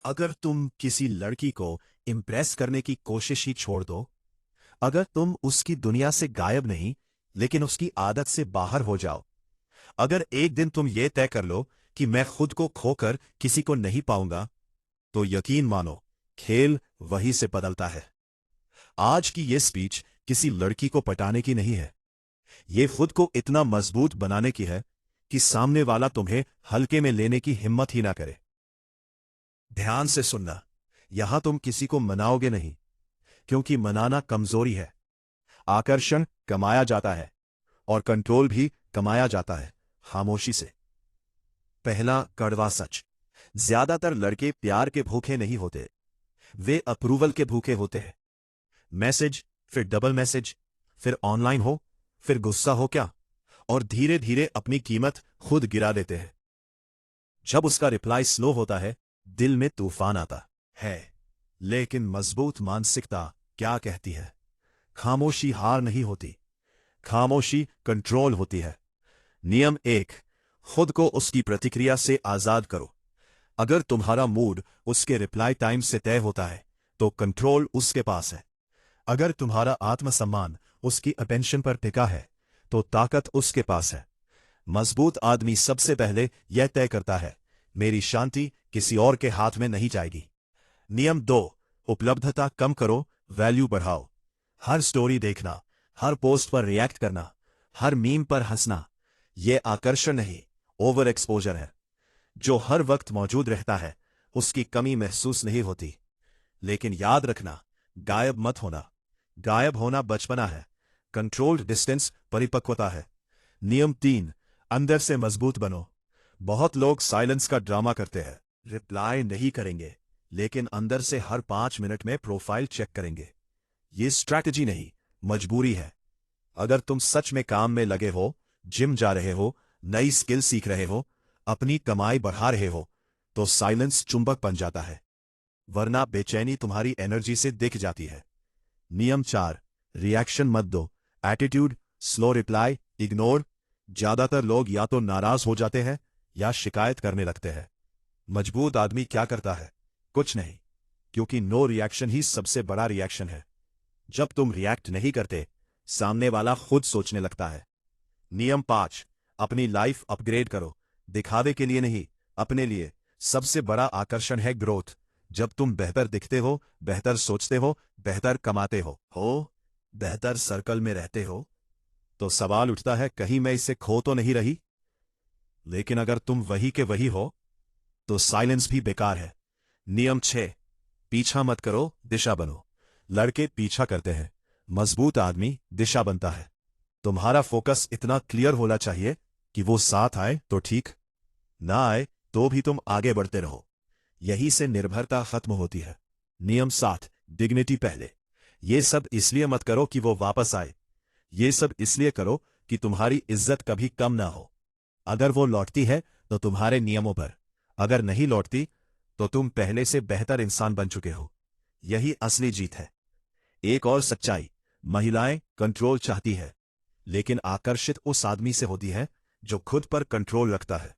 अगर तुम किसी लड़की को इम्प्रेस करने की कोशिश ही छोड़ दो, अगर तुम उसकी दुनिया से गायब नहीं लेकिन उसकी आदत से बाहर हो जाओ, अगर एक दिन तुम ये तय कर लो कि मैं खुद को खोकर किसी को नहीं पाऊंगा, तो यकीन मानो खेल वहीं से बदलता है। आज की ये स्पीच किसी लड़की को पटाने की नहीं है, ये खुद को इतना मजबूत बनाने की है कि सामने वाला तुम्हें हल्के में लेने की हिम्मत ही ना करे। ध्यान से सुनना, यहां तुम किसी को मनाओगे नहीं, क्योंकि मनाना कमजोरी है। आकर्षण कमाया जाता है और कंट्रोल भी कमाया जाता है खामोशी से। पहला कड़वा सच, ज्यादातर लड़के प्यार के भूखे नहीं होते, वे अप्रूवल के भूखे होते हैं। मैसेज, फिर डबल मैसेज, फिर ऑनलाइन हो, फिर गुस्सा हो क्या, और धीरे धीरे अपनी कीमत खुद गिरा देते हैं। जब उसका रिप्लाई स्लो होता है, दिल में तूफान आता है। लेकिन मजबूत मानसिकता क्या कहती है? खामोशी हार नहीं होती, खामोशी कंट्रोल होती है। नियम 1, खुद को उसकी प्रतिक्रिया से आजाद करो। अगर तुम्हारा मूड उसके रिप्लाई टाइम से तय होता है, तो कंट्रोल उसके पास है। अगर तुम्हारा आत्मसम्मान उसकी अटेंशन पर टिका है, तो ताकत उसके पास है। मजबूत आदमी सबसे पहले यह तय करता है, मेरी शांति किसी और के हाथ में नहीं जाएगी। नियम 2, उपलब्धता कम करो, वैल्यू बढ़ाओ। हर स्टोरी देखना, हर पोस्ट पर रिएक्ट करना, हर मीम पर हंसना, यह आकर्षण नहीं, ओवर एक्सपोजर है। जो हर वक्त मौजूद रहता है, उसकी कमी महसूस नहीं होती। लेकिन याद रखना, गायब मत होना। गायब होना बचपना है, कंट्रोल्ड डिस्टेंस परिपक्वता है। नियम 3, अंदर से मजबूत बनो। बहुत लोग साइलेंस का ड्रामा करते हैं, रिप्लाई नहीं करेंगे, लेकिन अंदर से हर 5 मिनट में प्रोफाइल चेक करेंगे। ये स्ट्रैटेजी नहीं, मजबूरी है। अगर तुम सच में काम में लगे हो, जिम जा रहे हो, नई स्किल सीख रहे हो, अपनी कमाई बढ़ा रहे हो, तो साइलेंस चुंबक बन जाता है, वरना बेचैनी तुम्हारी एनर्जी से दिख जाती है। नियम 4, रिएक्शन मत दो। Attitude, slow reply, ignore. ज्यादातर लोग या तो नाराज हो जाते हैं या शिकायत करने लगते हैं। मजबूत आदमी क्या करता है? कुछ नहीं, क्योंकि नो रिएक्शन ही सबसे बड़ा रिएक्शन है। जब तुम रिएक्ट नहीं करते, सामने वाला खुद सोचने लगता है। नियम 5, अपनी लाइफ अपग्रेड करो। दिखावे के लिए नहीं, अपने लिए। सबसे बड़ा आकर्षण है ग्रोथ। जब तुम बेहतर दिखते हो, बेहतर सोचते हो, बेहतर कमाते हो, बेहतर सर्कल में रहते हो, तो सवाल उठता है, कहीं मैं इसे खो तो नहीं रही? लेकिन अगर तुम वही के वही हो, तो साइलेंस भी बेकार है। नियम 6, पीछा मत करो, दिशा बनो। लड़के पीछा करते हैं, मजबूत आदमी दिशा बनता है। तुम्हारा फोकस इतना क्लियर होना चाहिए कि वो साथ आए तो ठीक, ना आए तो भी तुम आगे बढ़ते रहो। यही से निर्भरता खत्म होती है। नियम 7, डिग्निटी पहले। ये सब इसलिए मत करो कि वो वापस आए, ये सब इसलिए करो कि तुम्हारी इज्जत कभी कम ना हो। अगर वो लौटती है तो तुम्हारे नियमों पर, अगर नहीं लौटती तो तुम पहले से बेहतर इंसान बन चुके हो। यही असली जीत है। एक और सच्चाई, महिलाएं कंट्रोल चाहती है, लेकिन आकर्षित उस आदमी से होती है जो खुद पर कंट्रोल रखता है,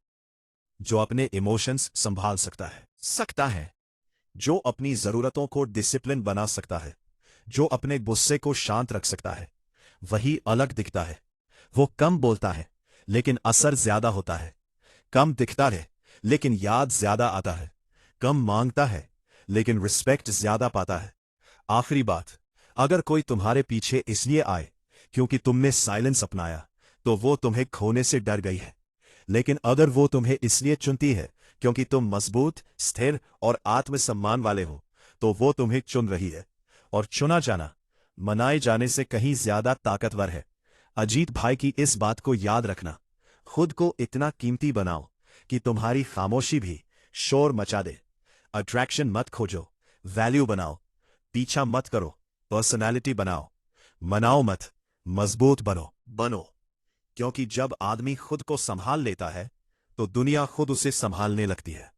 जो अपने इमोशंस संभाल सकता है, जो अपनी जरूरतों को डिसिप्लिन बना सकता है, जो अपने गुस्से को शांत रख सकता है। वही अलग दिखता है। वो कम बोलता है, लेकिन असर ज्यादा होता है। कम दिखता है, लेकिन याद ज्यादा आता है। कम मांगता है, लेकिन रिस्पेक्ट ज्यादा पाता है। आखिरी बात, अगर कोई तुम्हारे पीछे इसलिए आए क्योंकि तुमने साइलेंस अपनाया, तो वो तुम्हें खोने से डर गई है। लेकिन अगर वो तुम्हें इसलिए चुनती है क्योंकि तुम मजबूत, स्थिर और आत्मसम्मान वाले हो, तो वो तुम्हें चुन रही है। और चुना जाना मनाए जाने से कहीं ज्यादा ताकतवर है। अजीत भाई की इस बात को याद रखना। खुद को इतना कीमती बनाओ कि तुम्हारी खामोशी भी शोर मचा दे। अट्रैक्शन मत खोजो, वैल्यू बनाओ। पीछा मत करो, पर्सनैलिटी बनाओ। मनाओ मत, मजबूत बनो। क्योंकि जब आदमी खुद को संभाल लेता है, तो दुनिया खुद उसे संभालने लगती है।